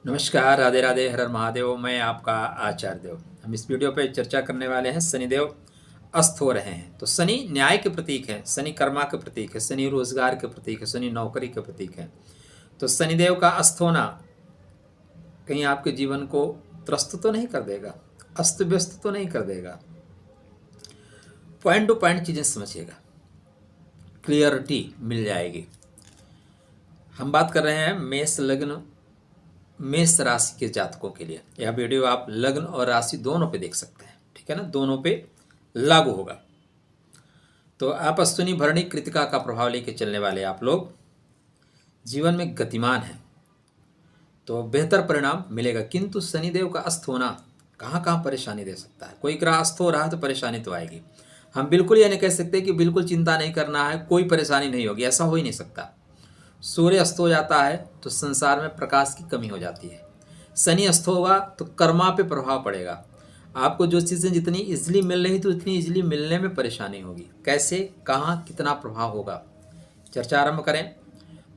नमस्कार, राधे राधे, हर हर महादेव। मैं आपका आचार्य देव। हम इस वीडियो पे चर्चा करने वाले हैं शनिदेव अस्त हो रहे हैं। तो शनि न्याय के प्रतीक है, शनि कर्मा के प्रतीक है, शनि रोजगार के प्रतीक है, शनि नौकरी के प्रतीक है। तो शनिदेव का अस्त होना कहीं आपके जीवन को त्रस्त तो नहीं कर देगा, अस्त व्यस्त तो नहीं कर देगा। पॉइंट टू पॉइंट चीजें समझिएगा, क्लियरिटी मिल जाएगी। हम बात कर रहे हैं मेष लग्न मेष राशि के जातकों के लिए। यह वीडियो आप लग्न और राशि दोनों पे देख सकते हैं, ठीक है ना, दोनों पे लागू होगा। तो आप अश्विनी भरणी कृतिका का प्रभाव लेके चलने वाले आप लोग जीवन में गतिमान हैं, तो बेहतर परिणाम मिलेगा। किंतु शनिदेव का अस्त होना कहाँ कहाँ परेशानी दे सकता है। कोई ग्रह अस्त हो रहा है तो परेशानी तो आएगी। हम बिल्कुल ये नहीं कह सकते कि बिल्कुल चिंता नहीं करना है, कोई परेशानी नहीं होगी, ऐसा हो ही नहीं सकता। सूर्य अस्त हो जाता है तो संसार में प्रकाश की कमी हो जाती है। शनि अस्त होगा तो कर्मा पे प्रभाव पड़ेगा। आपको जो चीज़ें जितनी इजीली मिल रही तो इतनी इजीली मिलने में परेशानी होगी। कैसे, कहाँ, कितना प्रभाव होगा, चर्चा आरंभ करें।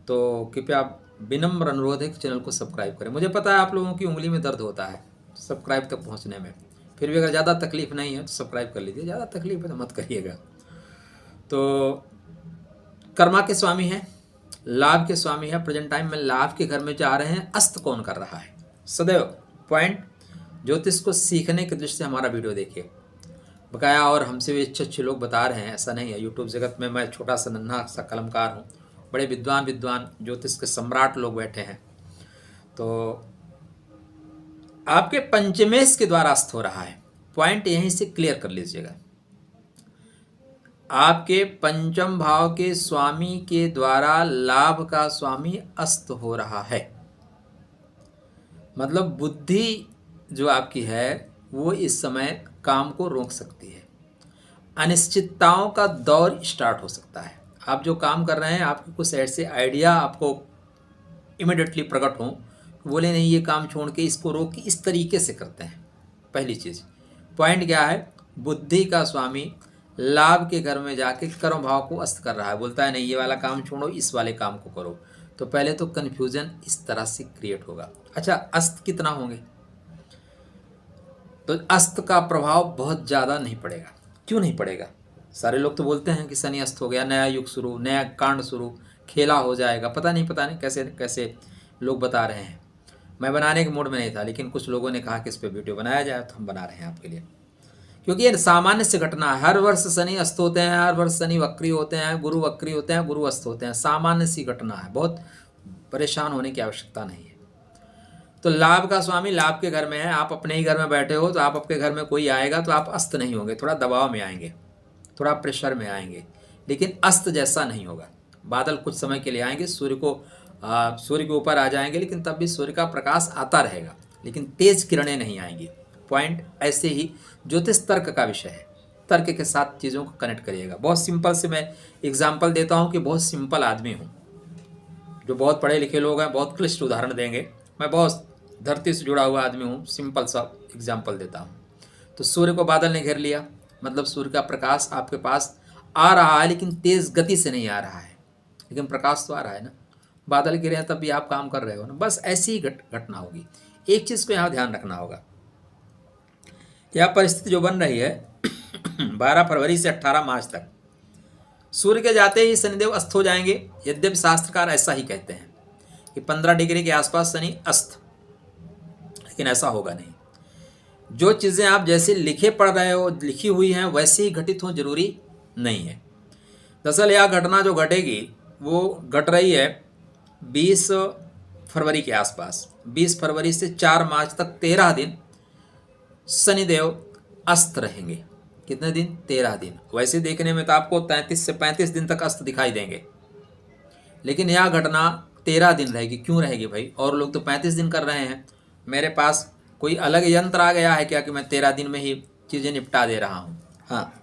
तो कृपया विनम्र अनुरोध है कि चैनल को सब्सक्राइब करें। मुझे पता है आप लोगों की उंगली में दर्द होता है सब्सक्राइब तक पहुँचने में, फिर भी अगर ज़्यादा तकलीफ नहीं है तो सब्सक्राइब कर लीजिए, ज़्यादा तकलीफ है तो मत करिएगा। तो कर्मा के स्वामी हैं, लाभ के स्वामी है। प्रेजेंट टाइम में लाभ के घर में जा रहे हैं। अस्त कौन कर रहा है सदैव। पॉइंट ज्योतिष को सीखने की दृष्टि से हमारा वीडियो देखिए बकाया, और हमसे भी अच्छे अच्छे लोग बता रहे हैं। ऐसा नहीं है, यूट्यूब जगत में मैं छोटा सा नन्हा सा कलमकार हूँ, बड़े विद्वान ज्योतिष के सम्राट लोग बैठे हैं। तो आपके पंचमेश के द्वारा अस्त हो रहा है। पॉइंट यहीं से क्लियर कर लीजिएगा। आपके पंचम भाव के स्वामी के द्वारा लाभ का स्वामी अस्त हो रहा है। मतलब बुद्धि जो आपकी है वो इस समय काम को रोक सकती है। अनिश्चितताओं का दौर स्टार्ट हो सकता है। आप जो काम कर रहे हैं, आपके कुछ ऐसे आइडिया आपको इमिडिएटली प्रकट हों, बोले नहीं ये काम छोड़ के इसको रोक के इस तरीके से करते हैं। पहली चीज़। पॉइंट क्या है, बुद्धि का स्वामी लाभ के घर में जाके कर्म भाव को अस्त कर रहा है। बोलता है नहीं ये वाला काम छोड़ो, इस वाले काम को करो। तो पहले तो कन्फ्यूजन इस तरह से क्रिएट होगा। अच्छा, अस्त कितना होंगे? तो अस्त का प्रभाव बहुत ज़्यादा नहीं पड़ेगा। क्यों नहीं पड़ेगा? सारे लोग तो बोलते हैं कि शनि अस्त हो गया, नया युग शुरू, नया कांड शुरू, खेला हो जाएगा। पता नहीं कैसे कैसे लोग बता रहे हैं। मैं बनाने के मूड में नहीं था, लेकिन कुछ लोगों ने कहा कि इस पर वीडियो बनाया जाए, तो हम बना रहे हैं आपके लिए। क्योंकि ये सामान्य से घटना है। हर वर्ष शनि अस्त होते हैं, हर वर्ष शनि वक्री होते हैं, गुरु वक्री होते हैं, गुरु अस्त होते हैं। सामान्य सी घटना है, बहुत परेशान होने की आवश्यकता नहीं है। तो लाभ का स्वामी लाभ के घर में है, आप अपने ही घर में बैठे हो, तो आप आपके घर में कोई आएगा तो आप अस्त नहीं होंगे, थोड़ा दबाव में आएंगे, थोड़ा प्रेशर में आएंगे, लेकिन अस्त जैसा नहीं होगा। बादल कुछ समय के लिए आएंगे, सूर्य के ऊपर आ जाएंगे, लेकिन तब भी सूर्य का प्रकाश आता रहेगा, लेकिन तेज किरणें नहीं आएंगी। पॉइंट ऐसे ही ज्योतिष तर्क का विषय है। तर्क के साथ चीज़ों को कनेक्ट करिएगा। बहुत सिंपल से मैं एग्जाम्पल देता हूँ कि बहुत सिंपल आदमी हूँ। जो बहुत पढ़े लिखे लोग हैं बहुत क्लिष्ट उदाहरण देंगे, मैं बहुत धरती से जुड़ा हुआ आदमी हूँ, सिंपल सा एग्जाम्पल देता हूँ। तो सूर्य को बादल ने घेर लिया, मतलब सूर्य का प्रकाश आपके पास आ रहा है, लेकिन तेज गति से नहीं आ रहा है, लेकिन प्रकाश तो आ रहा है ना। बादल गिरे हैं तब भी आप काम कर रहे हो ना। बस ऐसी ही घटना होगी। एक चीज़ को यहाँ ध्यान रखना होगा, यह परिस्थिति जो बन रही है 12 फरवरी से 18 मार्च तक, सूर्य के जाते ही शनिदेव अस्त हो जाएंगे। यद्यपि शास्त्रकार ऐसा ही कहते हैं कि 15 डिग्री के आसपास शनि अस्त, लेकिन ऐसा होगा नहीं। जो चीज़ें आप जैसे लिखे पढ़ रहे हो, लिखी हुई हैं, वैसे ही घटित हो जरूरी नहीं है। दरअसल यह घटना जो घटेगी वो घट रही है 20 फरवरी के आसपास। 20 फरवरी से 4 मार्च तक 13 दिन शनिदेव अस्त रहेंगे। कितने दिन? 13 दिन। वैसे देखने में तो आपको 33 से 35 दिन तक अस्त दिखाई देंगे, लेकिन यह घटना 13 दिन रहेगी। क्यों रहेगी भाई? और लोग तो 35 दिन कर रहे हैं। मेरे पास कोई अलग यंत्र आ गया है क्या कि मैं 13 दिन में ही चीज़ें निपटा दे रहा हूँ? हाँ,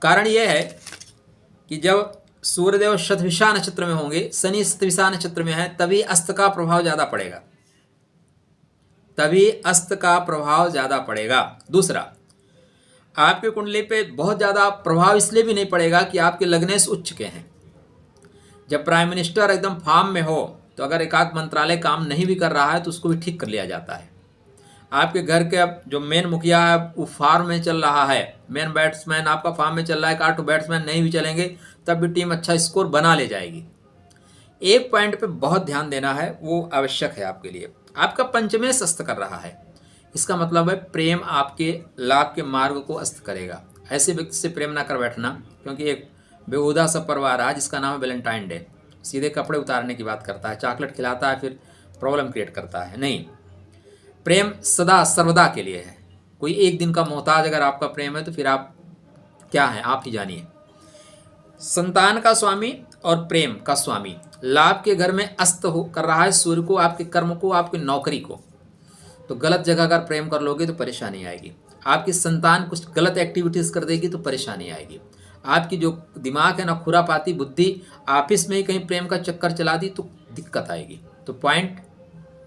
कारण यह है कि जब सूर्यदेव शतभिषा नक्षत्र में होंगे, शनि शतभिषा नक्षत्र में है, तभी अस्त का प्रभाव ज़्यादा पड़ेगा, तभी अस्त का प्रभाव ज़्यादा पड़ेगा। दूसरा, आपके कुंडली पे बहुत ज़्यादा प्रभाव इसलिए भी नहीं पड़ेगा कि आपके लग्नेश उच्च के हैं। जब प्राइम मिनिस्टर एकदम फार्म में हो तो अगर एकाध मंत्रालय काम नहीं भी कर रहा है तो उसको भी ठीक कर लिया जाता है। आपके घर के अब जो मेन मुखिया है वो फार्म में चल रहा है, मेन बैट्समैन आपका फार्म में चल रहा है, एक 8 बैट्समैन नहीं भी चलेंगे तब भी टीम अच्छा स्कोर बना ले जाएगी। एक पॉइंट पे बहुत ध्यान देना है, वो आवश्यक है आपके लिए। आपका पंचमेश अस्त कर रहा है, इसका मतलब है प्रेम आपके लाभ के मार्ग को अस्त करेगा। ऐसे व्यक्ति से प्रेम ना कर बैठना, क्योंकि एक बेहुदा सा पर्व आ रहा है जिसका नाम है वैलेंटाइन डे। सीधे कपड़े उतारने की बात करता है, चॉकलेट खिलाता है, फिर प्रॉब्लम क्रिएट करता है। नहीं, प्रेम सदा सर्वदा के लिए है। कोई एक दिन का मोहताज अगर आपका प्रेम है तो फिर आप क्या हैं आप ही जानिए। संतान का स्वामी और प्रेम का स्वामी लाभ के घर में अस्त हो कर रहा है सूर्य को, आपके कर्म को, आपकी नौकरी को। तो गलत जगह अगर प्रेम कर लोगे तो परेशानी आएगी। आपकी संतान कुछ गलत एक्टिविटीज़ कर देगी तो परेशानी आएगी। आपकी जो दिमाग है ना, खुरापाती बुद्धि, ऑफिस में ही कहीं प्रेम का चक्कर चला दी तो दिक्कत आएगी। तो पॉइंट,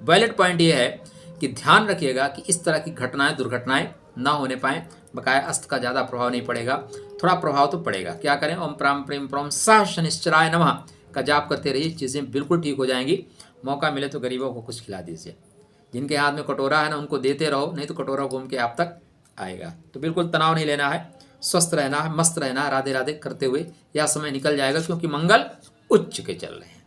वैलिड पॉइंट ये है कि ध्यान रखिएगा कि इस तरह की घटनाएं, दुर्घटनाएं ना होने पाएँ। बकाया अस्त का ज़्यादा प्रभाव नहीं पड़ेगा, थोड़ा प्रभाव तो पड़ेगा। क्या करें? ओम प्राम प्रेम प्रम सह शनिश्चराय नमः का जाप करते रहिए, चीज़ें बिल्कुल ठीक हो जाएंगी। मौका मिले तो गरीबों को कुछ खिला दीजिए। जिनके हाथ में कटोरा है ना, उनको देते रहो, नहीं तो कटोरा घूम के आप तक आएगा। तो बिल्कुल तनाव नहीं लेना है, स्वस्थ रहना है, मस्त रहना है, राधे राधे करते हुए यह समय निकल जाएगा, क्योंकि मंगल उच्च के चल रहे हैं।